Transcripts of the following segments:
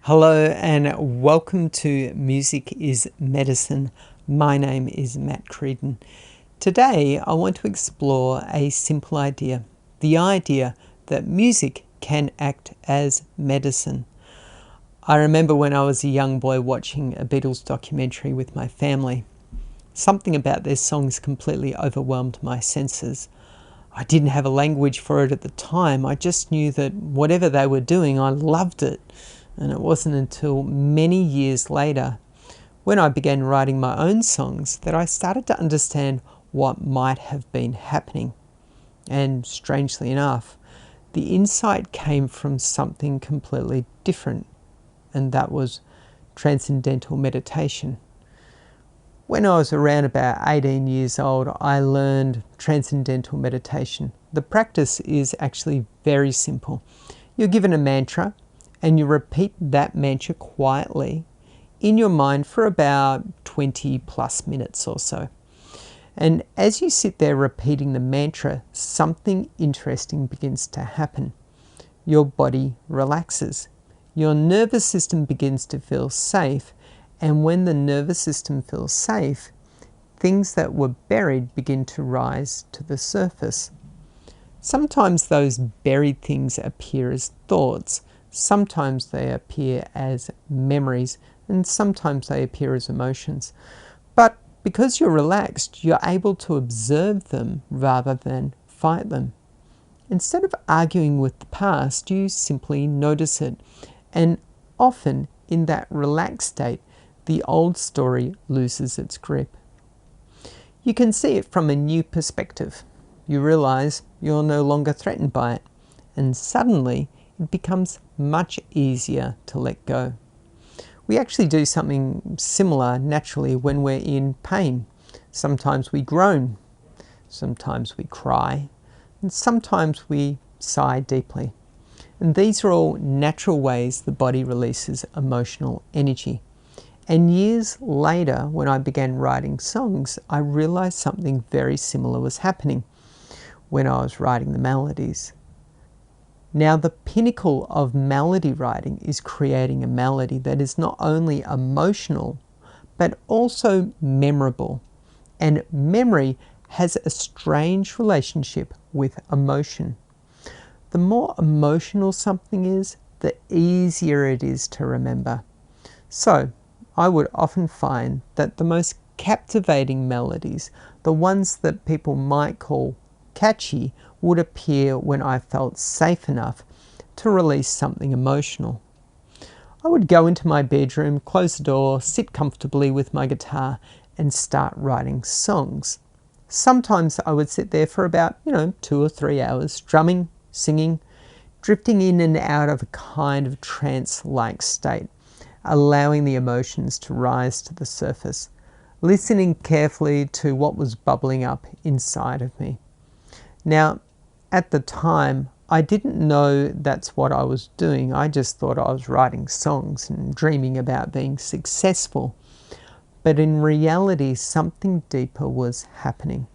Hello and welcome to Music is Medicine. My name is Mat Creedon. Today I want to explore a simple idea, the idea that music can act as medicine. I remember when I was a young boy watching a Beatles documentary with my family. Something about their songs completely overwhelmed my senses. I didn't have a language for it at the time. I just knew that whatever they were doing, I loved it. And it wasn't until many years later, when I began writing my own songs, that I started to understand what might have been happening. And strangely enough, the insight came from something completely different, and that was transcendental meditation. When I was around about 18 years old, I learned transcendental meditation. The practice is actually very simple. You're given a mantra, and you repeat that mantra quietly in your mind for about 20 plus minutes or so. And as you sit there repeating the mantra, something interesting begins to happen. Your body relaxes. Your nervous system begins to feel safe. And when the nervous system feels safe, things that were buried begin to rise to the surface. Sometimes those buried things appear as thoughts. Sometimes they appear as memories, and sometimes they appear as emotions. But because you're relaxed, you're able to observe them rather than fight them. Instead of arguing with the past, you simply notice it. And often in that relaxed state, the old story loses its grip. You can see it from a new perspective. You realize you're no longer threatened by it, and suddenly it becomes much easier to let go. We actually do something similar naturally when we're in pain. Sometimes we groan, sometimes we cry, and sometimes we sigh deeply. And these are all natural ways the body releases emotional energy. And years later, when I began writing songs, I realized something very similar was happening when I was writing the melodies. Now, the pinnacle of melody writing is creating a melody that is not only emotional, but also memorable. And memory has a strange relationship with emotion. The more emotional something is, the easier it is to remember. So, I would often find that the most captivating melodies, the ones that people might call catchy, would appear when I felt safe enough to release something emotional. I would go into my bedroom, close the door, sit comfortably with my guitar and start writing songs. Sometimes I would sit there for about, 2 or 3 hours, drumming, singing, drifting in and out of a kind of trance-like state, allowing the emotions to rise to the surface, listening carefully to what was bubbling up inside of me. Now, at the time, I didn't know that's what I was doing. I just thought I was writing songs and dreaming about being successful. But in reality, something deeper was happening.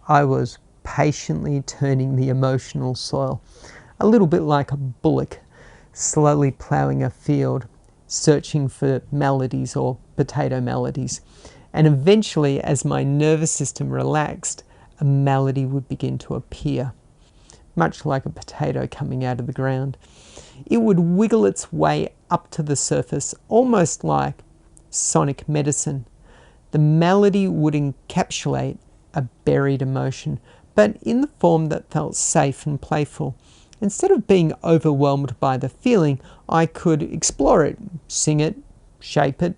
I was patiently turning the emotional soil, a little bit like a bullock, slowly ploughing a field, searching for melodies or potato melodies. And eventually, as my nervous system relaxed, a melody would begin to appear, much like a potato coming out of the ground. It would wiggle its way up to the surface, almost like sonic medicine. The melody would encapsulate a buried emotion, but in the form that felt safe and playful. Instead of being overwhelmed by the feeling, I could explore it, sing it, shape it,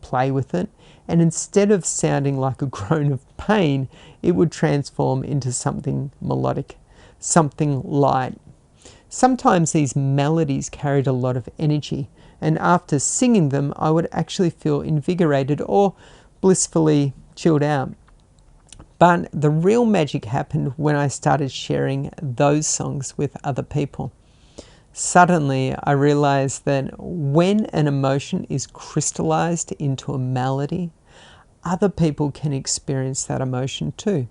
play with it, and instead of sounding like a groan of pain, it would transform into something melodic, something light. Sometimes these melodies carried a lot of energy, and after singing them, I would actually feel invigorated or blissfully chilled out. But the real magic happened when I started sharing those songs with other people. Suddenly, I realized that when an emotion is crystallized into a melody, other people can experience that emotion too,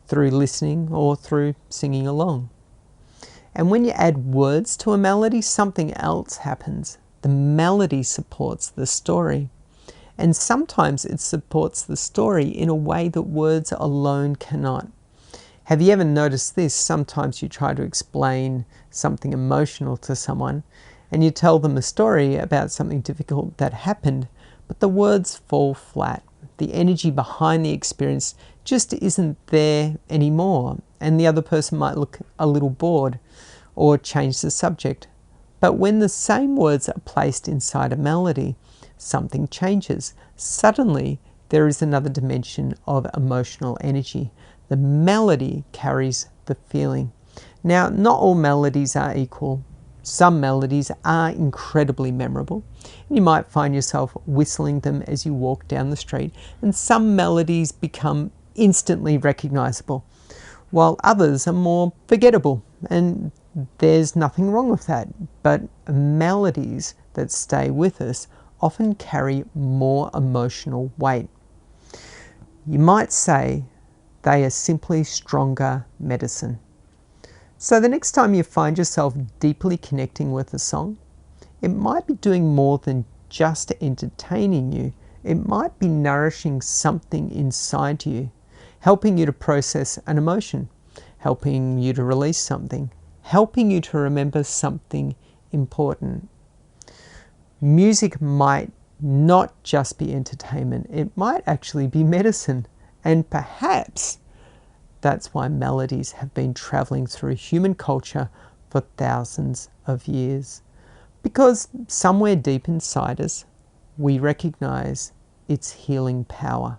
through listening or through singing along. And when you add words to a melody, something else happens. The melody supports the story. And sometimes it supports the story in a way that words alone cannot. Have you ever noticed this? Sometimes you try to explain something emotional to someone and you tell them a story about something difficult that happened, but the words fall flat. The energy behind the experience just isn't there anymore, and the other person might look a little bored or change the subject. But when the same words are placed inside a melody, something changes. Suddenly, there is another dimension of emotional energy. The melody carries the feeling. Now, not all melodies are equal. Some melodies are incredibly memorable. You might find yourself whistling them as you walk down the street, and some melodies become instantly recognizable, while others are more forgettable, and there's nothing wrong with that. But melodies that stay with us often carry more emotional weight. You might say they are simply stronger medicine. So the next time you find yourself deeply connecting with a song, it might be doing more than just entertaining you. It might be nourishing something inside you, helping you to process an emotion, helping you to release something, helping you to remember something important. Music might not just be entertainment, it might actually be medicine, and perhaps that's why melodies have been traveling through human culture for thousands of years. Because somewhere deep inside us, we recognize its healing power.